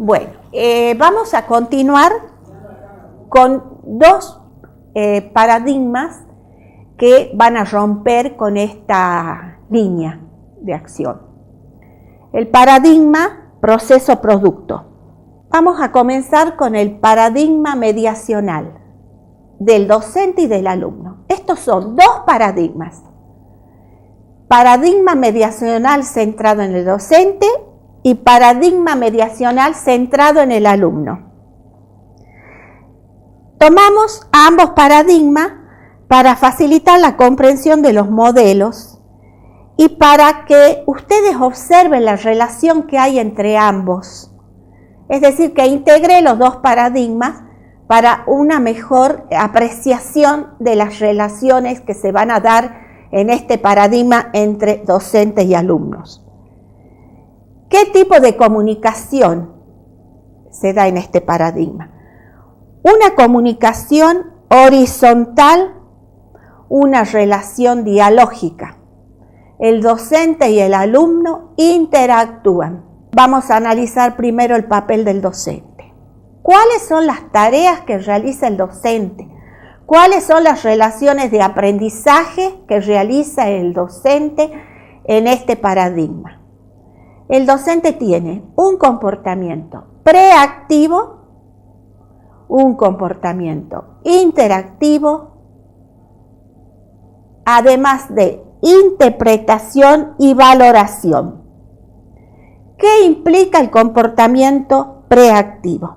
Bueno, vamos a continuar con dos paradigmas que van a romper con esta línea de acción. El paradigma proceso-producto. Vamos a comenzar con el paradigma mediacional del docente y del alumno. Estos son dos paradigmas. Paradigma mediacional centrado en el docente y paradigma mediacional centrado en el alumno. Tomamos ambos paradigmas para facilitar la comprensión de los modelos y para que ustedes observen la relación que hay entre ambos. Es decir, que integre los dos paradigmas para una mejor apreciación de las relaciones que se van a dar en este paradigma entre docentes y alumnos. ¿Qué tipo de comunicación se da en este paradigma? Una comunicación horizontal, una relación dialógica. El docente y el alumno interactúan. Vamos a analizar primero el papel del docente. ¿Cuáles son las tareas que realiza el docente? ¿Cuáles son las relaciones de aprendizaje que realiza el docente en este paradigma? El docente tiene un comportamiento preactivo, un comportamiento interactivo, además de interpretación y valoración. ¿Qué implica el comportamiento preactivo?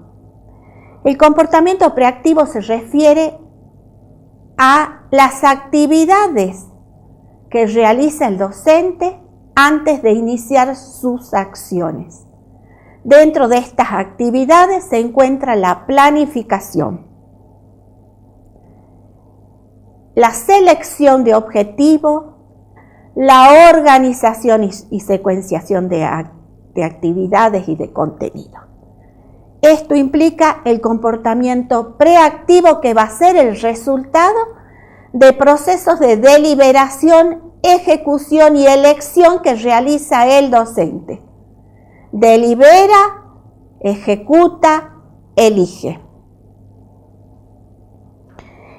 El comportamiento preactivo se refiere a las actividades que realiza el docente antes de iniciar sus acciones. Dentro de estas actividades se encuentra la planificación, la selección de objetivos, la organización y secuenciación de actividades y de contenido. Esto implica el comportamiento preactivo que va a ser el resultado de procesos de deliberación, ejecución y elección que realiza el docente. Delibera, ejecuta, elige.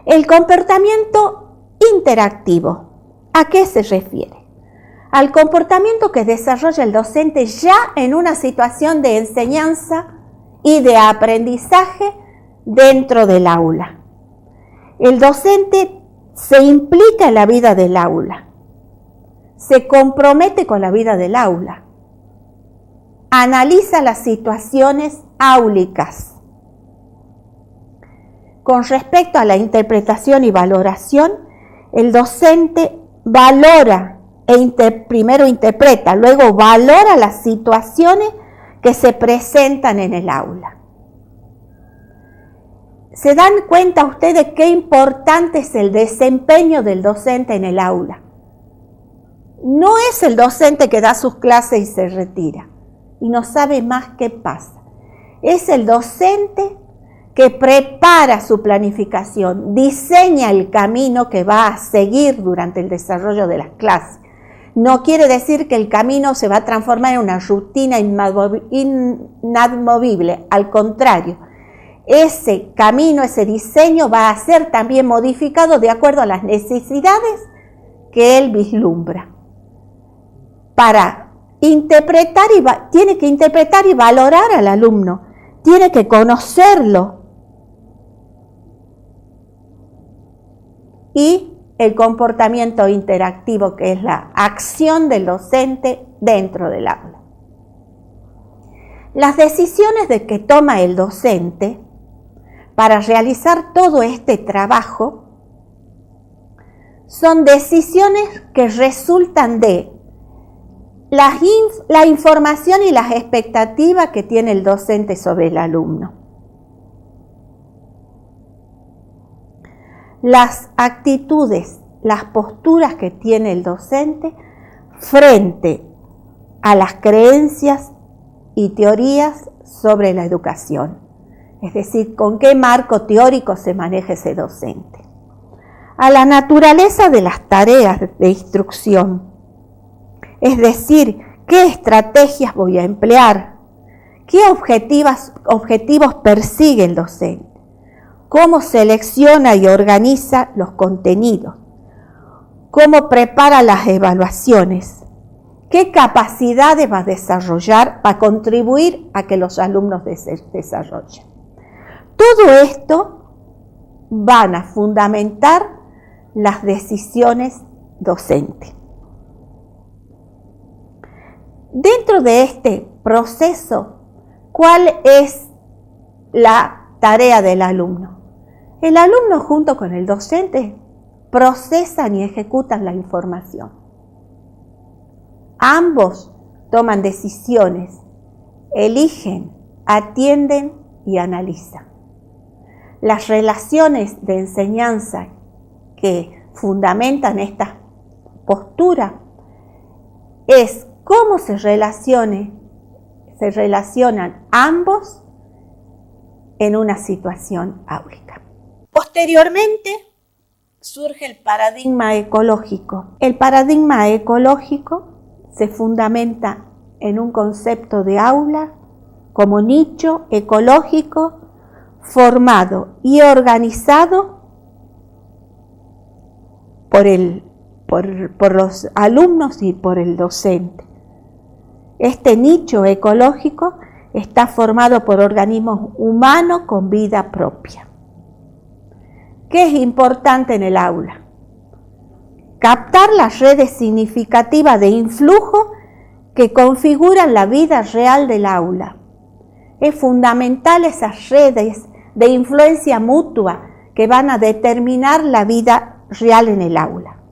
El comportamiento interactivo, ¿a qué se refiere? Al comportamiento que desarrolla el docente ya en una situación de enseñanza y de aprendizaje dentro del aula. El docente se implica en la vida del aula, se compromete con la vida del aula, analiza las situaciones áulicas. Con respecto a la interpretación y valoración, el docente valora primero interpreta, luego valora las situaciones que se presentan en el aula. ¿Se dan cuenta ustedes qué importante es el desempeño del docente en el aula? No es el docente que da sus clases y se retira y no sabe más qué pasa. Es el docente que prepara su planificación, diseña el camino que va a seguir durante el desarrollo de las clases. No quiere decir que el camino se va a transformar en una rutina inamovible, al contrario, ese camino, ese diseño va a ser también modificado de acuerdo a las necesidades que él vislumbra. Para interpretar tiene que interpretar y valorar al alumno, tiene que conocerlo. Y el comportamiento interactivo, que es la acción del docente dentro del aula. Las decisiones que toma el docente para realizar todo este trabajo son decisiones que resultan de la información y las expectativas que tiene el docente sobre el alumno. Las actitudes, las posturas que tiene el docente frente a las creencias y teorías sobre la educación. Es decir, con qué marco teórico se maneja ese docente. A la naturaleza de las tareas de instrucción. Es decir, qué estrategias voy a emplear, ¿Qué objetivos persigue el docente? ¿Cómo selecciona y organiza los contenidos? ¿Cómo prepara las evaluaciones? ¿Qué capacidades va a desarrollar para contribuir a que los alumnos desarrollen? Todo esto van a fundamentar las decisiones docentes. Dentro de este proceso, ¿cuál es la tarea del alumno? El alumno junto con el docente procesan y ejecutan la información. Ambos toman decisiones, eligen, atienden y analizan. Las relaciones de enseñanza que fundamentan esta postura es cómo se relacionan ambos en una situación áulica. Posteriormente surge el paradigma ecológico. El paradigma ecológico se fundamenta en un concepto de aula como nicho ecológico formado y organizado por los alumnos y por el docente. Este nicho ecológico está formado por organismos humanos con vida propia. ¿Qué es importante en el aula? Captar las redes significativas de influjo que configuran la vida real del aula. Es fundamental esas redes de influencia mutua que van a determinar la vida real en el aula.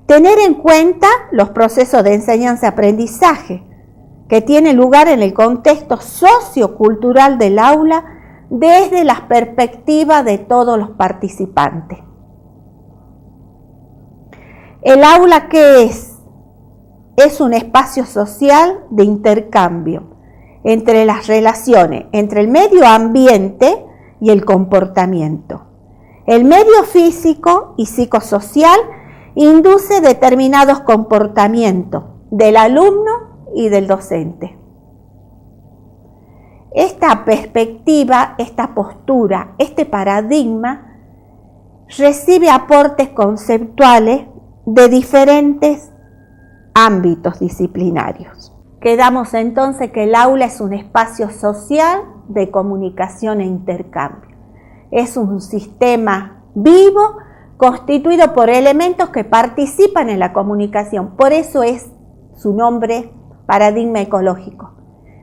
Tener en cuenta los procesos de enseñanza-aprendizaje que tienen lugar en el contexto sociocultural del aula desde las perspectivas de todos los participantes. El aula, ¿qué es? Es un espacio social de intercambio entre las relaciones entre el medio ambiente y el comportamiento. El medio físico y psicosocial induce determinados comportamientos del alumno y del docente. Esta perspectiva, esta postura, este paradigma recibe aportes conceptuales de diferentes ámbitos disciplinarios. Quedamos entonces que el aula es un espacio social de comunicación e intercambio. Es un sistema vivo constituido por elementos que participan en la comunicación. Por eso es su nombre paradigma ecológico.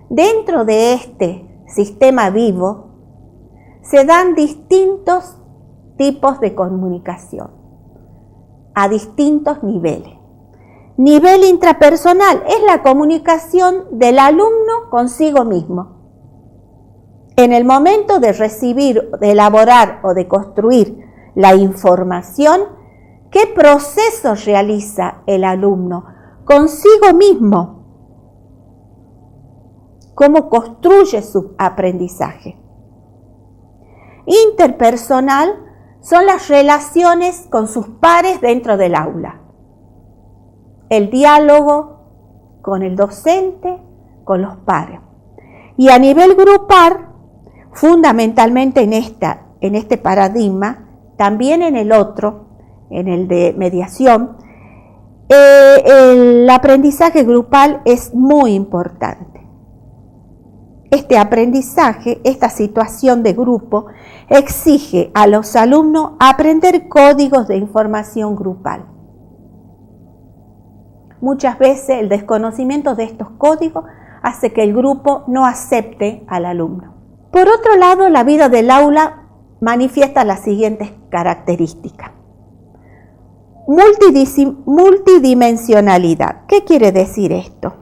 Dentro de este sistema vivo se dan distintos tipos de comunicación a distintos niveles. Nivel intrapersonal es la comunicación del alumno consigo mismo. En el momento de recibir, de elaborar o de construir la información, ¿qué proceso realiza el alumno consigo mismo? ¿Cómo construye su aprendizaje? Interpersonal son las relaciones con sus pares dentro del aula. El diálogo con el docente, con los pares. Y a nivel grupal, fundamentalmente en este paradigma, también en el otro, en el de mediación, el aprendizaje grupal es muy importante. Este aprendizaje, esta situación de grupo, exige a los alumnos aprender códigos de información grupal. Muchas veces el desconocimiento de estos códigos hace que el grupo no acepte al alumno. Por otro lado, la vida del aula manifiesta las siguientes características. Multidimensionalidad. ¿Qué quiere decir esto?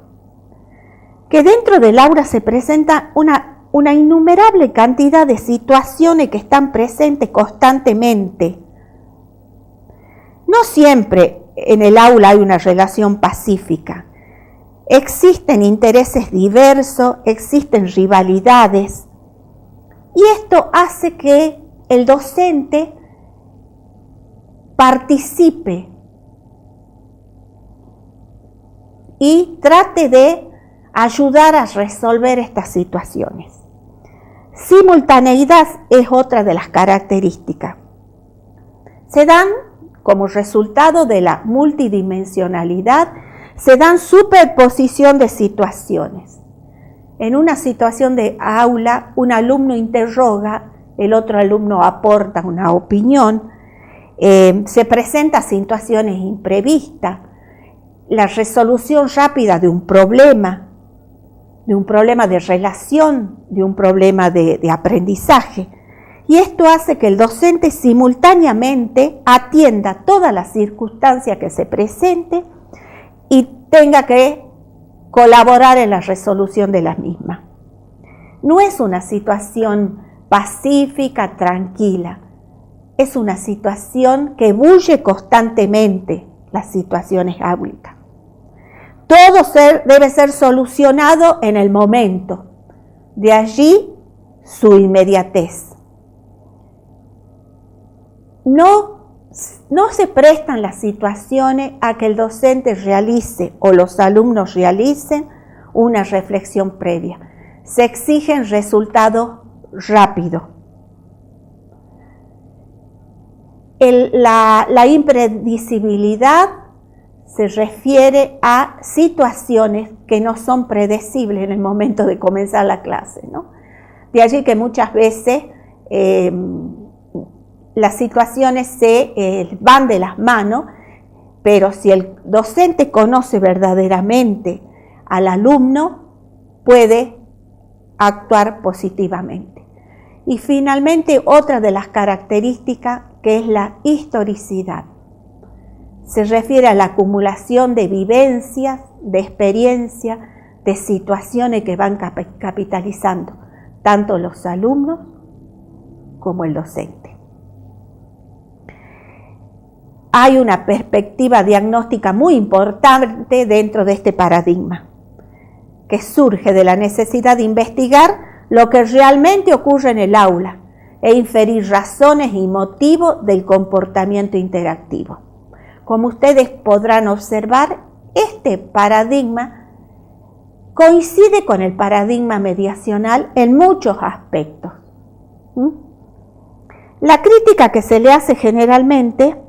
Que dentro del aula se presenta una innumerable cantidad de situaciones que están presentes constantemente. No siempre en el aula hay una relación pacífica. Existen intereses diversos, existen rivalidades, y esto hace que el docente participe y trate de ayudar a resolver estas situaciones. Simultaneidad es otra de las características. Se dan como resultado de la multidimensionalidad, se dan superposición de situaciones. En una situación de aula, un alumno interroga, el otro alumno aporta una opinión, se presentan situaciones imprevistas, la resolución rápida de un problema de relación, de un problema de aprendizaje. Y esto hace que el docente simultáneamente atienda todas las circunstancias que se presenten y tenga que colaborar en la resolución de las mismas. No es una situación pacífica, tranquila. Es una situación que bulle constantemente las situaciones áulicas. Todo debe ser solucionado en el momento. De allí su inmediatez. No se prestan las situaciones a que el docente realice o los alumnos realicen una reflexión previa. Se exigen resultados rápidos. La impredecibilidad se refiere a situaciones que no son predecibles en el momento de comenzar la clase, ¿no? De allí que muchas veces las situaciones se van de las manos, pero si el docente conoce verdaderamente al alumno, puede actuar positivamente. Y finalmente, otra de las características que es la historicidad. Se refiere a la acumulación de vivencias, de experiencias, de situaciones que van capitalizando tanto los alumnos como el docente. Hay una perspectiva diagnóstica muy importante dentro de este paradigma, que surge de la necesidad de investigar lo que realmente ocurre en el aula e inferir razones y motivos del comportamiento interactivo. Como ustedes podrán observar, este paradigma coincide con el paradigma mediacional en muchos aspectos. La crítica que se le hace generalmente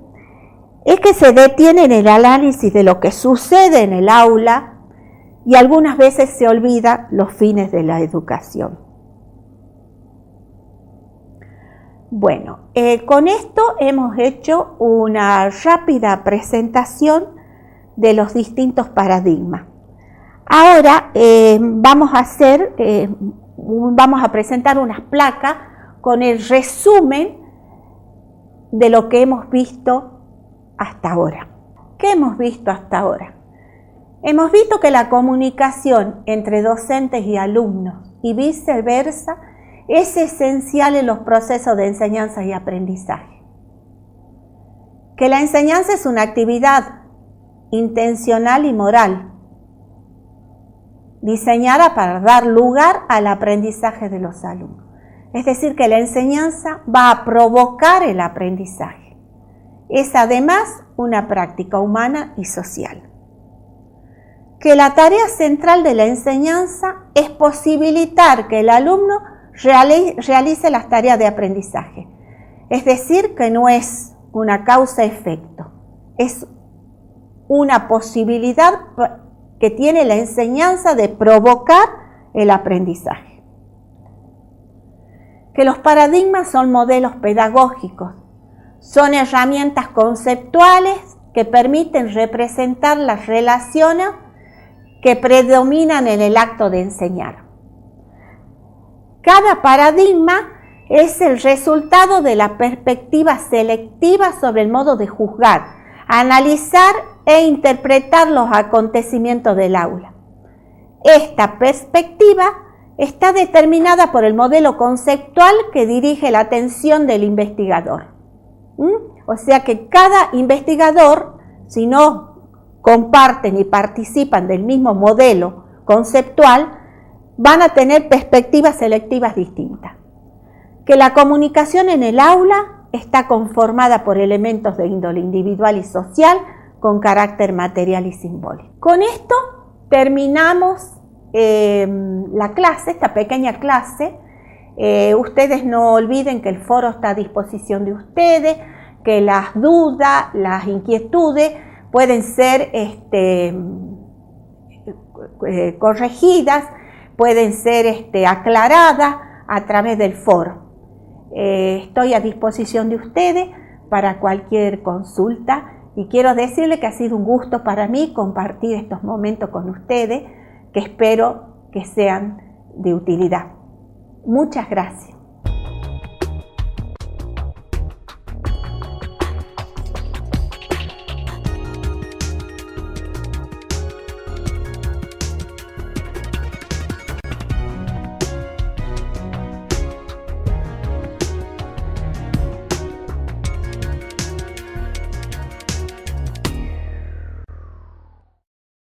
es que se detiene en el análisis de lo que sucede en el aula y algunas veces se olvida los fines de la educación. Bueno, con esto hemos hecho una rápida presentación de los distintos paradigmas. Ahora vamos a presentar unas placas con el resumen de lo que hemos visto hasta ahora. ¿Qué hemos visto hasta ahora? Hemos visto que la comunicación entre docentes y alumnos y viceversa es esencial en los procesos de enseñanza y aprendizaje. Que la enseñanza es una actividad intencional y moral, diseñada para dar lugar al aprendizaje de los alumnos. Es decir, que la enseñanza va a provocar el aprendizaje. Es además una práctica humana y social. Que la tarea central de la enseñanza es posibilitar que el alumno realice las tareas de aprendizaje. Es decir, que no es una causa-efecto, es una posibilidad que tiene la enseñanza de provocar el aprendizaje. Que los paradigmas son modelos pedagógicos, son herramientas conceptuales que permiten representar las relaciones que predominan en el acto de enseñar. Cada paradigma es el resultado de la perspectiva selectiva sobre el modo de juzgar, analizar e interpretar los acontecimientos del aula. Esta perspectiva está determinada por el modelo conceptual que dirige la atención del investigador. O sea que cada investigador, si no comparten y participan del mismo modelo conceptual, van a tener perspectivas selectivas distintas. Que la comunicación en el aula está conformada por elementos de índole individual y social con carácter material y simbólico. Con esto terminamos la clase, esta pequeña clase. Ustedes no olviden que el foro está a disposición de ustedes, que las dudas, las inquietudes pueden ser corregidas, pueden ser aclaradas a través del foro. Estoy a disposición de ustedes para cualquier consulta y quiero decirles que ha sido un gusto para mí compartir estos momentos con ustedes, que espero que sean de utilidad. Muchas gracias.